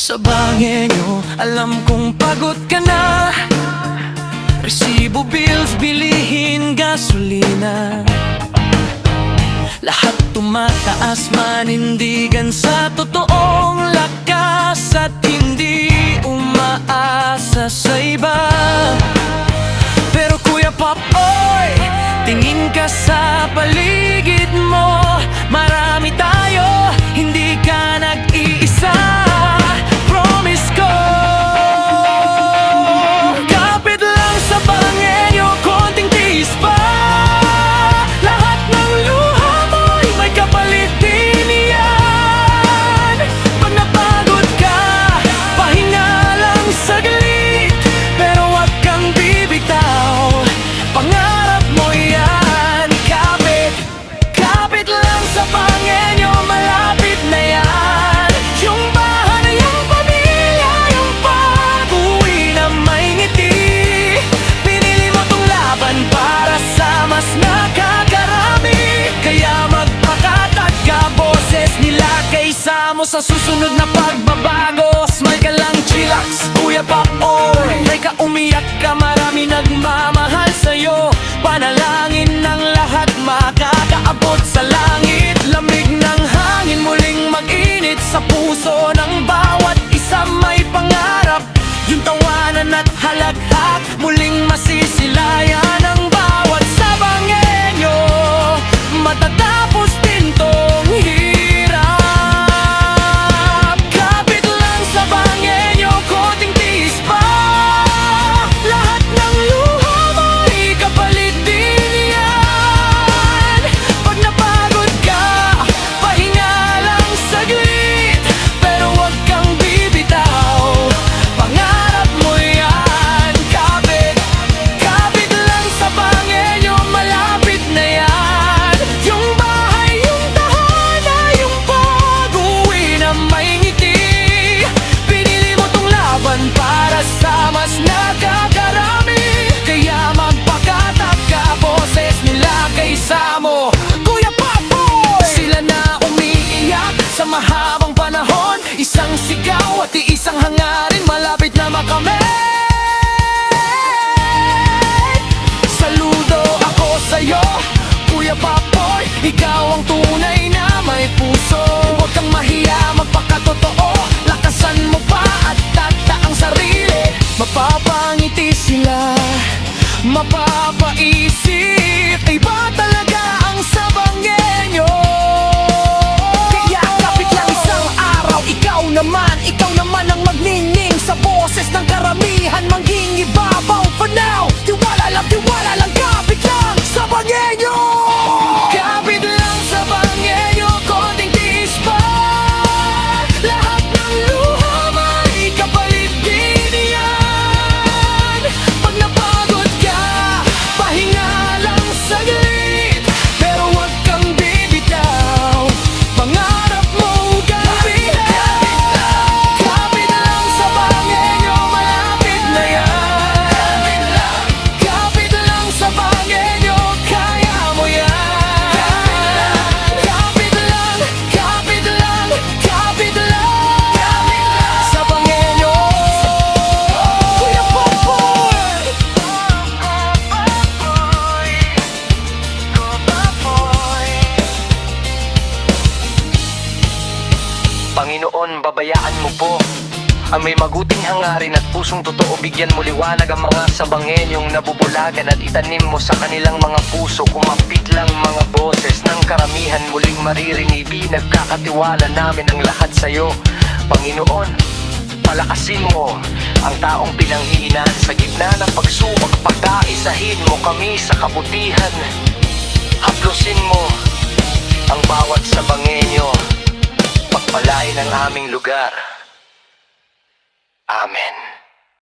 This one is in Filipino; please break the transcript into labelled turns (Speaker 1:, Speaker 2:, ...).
Speaker 1: Sa bangenyo, alam kong pagod ka na. Resibo, bills, bilihin, gasolina, lahat tumataas, manindigan sa totoong lakas at hindi umaasa sa iba. Pero Kuya Pop, oy, tingin ka sa paligid mo, marami tayo, hindi ka nag-iisa. Promise ko, kapit lang sa bangenyo, konting tiis pa. Lahat ng luha mo'y may kapalit din yan. Pag napagod ka, pahinga lang saglit, pero wag kang bibitaw, pangarap mo yan. Kapit, kapit lang sa bangenyo, malapit na yan. Yung bahay, yung pamilya, yung pag-uwi na may ngiti. Pinili mo tong laban para sa mas nakakarami, kaya magpakatag ka, boses nila kaysa mo sa susunod na pagbabago. Smile ka lang, chillax, Kuya Pop, oy. Try ka, umiyak ka, marami nagmamahal sa'yo. Panalangin ng lahat makakaabot sa langit. Lamig ng hangin muling mag-init sa puso ng bawat isa may pangarap. Yung tawanan at halakhak muling masisilayan ang bawat sa bangenyo. Matatapos din tong hirap. Kapit lang sa bangenyo, konting tiis pa. Lahat ng luha mo'y kapalit din yan. Pag napagod ka, pahinga lang saglit, pero wag kang bibitaw, pangarap mo yan. Kapit, kapit lang sa bangenyo, malapit na yan. Yung bahay, yung tahanan, yung pag-uwi na may ngiti. Pinili mo tong laban para sa mas nakakarami, kaya magpakatag ka, boses nila kaysa mo. Kuya Papoy, sila na umiiyak sa mahabang panahon. Isang sigaw at iisang hangarin, malapit na makamit. Saludo ako sa'yo, Kuya Papoy, ikaw ang tunay na may puso. Huwag kang mahiya, magpakatotoo, lakasan mo pa at tataang sarili. Mapapangiti sila, mapapaisip, iba talaga ang sa bangenyo. Kaya kapit lang isang araw, ikaw naman ang magningning sa boses ng karamihan, manghingibabaw. For now, tiwala lang, kapit lang sa bangenyo. Kapit lang sa bangenyo, konting tiis pa. Lahat ng luha may kapalit din yan. Pag napagod ka, pahinga lang saglit, pero wag kang bibitaw, pangarap mo kapit lang. Kapit lang sa bangenyo, malapit na
Speaker 2: ang may maguting hangarin at pusong totoo. Bigyan mo liwanag ang mga sabangenyong nabubulagan at itanim mo sa kanilang mga puso. Kumapit lang mga boses ng karamihan, muling maririnig. Nagkakatiwala namin ang lahat sa'yo, Panginoon. Palakasin mo ang taong pinanghihinaan sa gitna ng pagsubok. Pagkaisahin mo kami sa kabutihan. Haplusin mo ang bawat sabangenyo. Pagpalain ang aming lugar. Amen.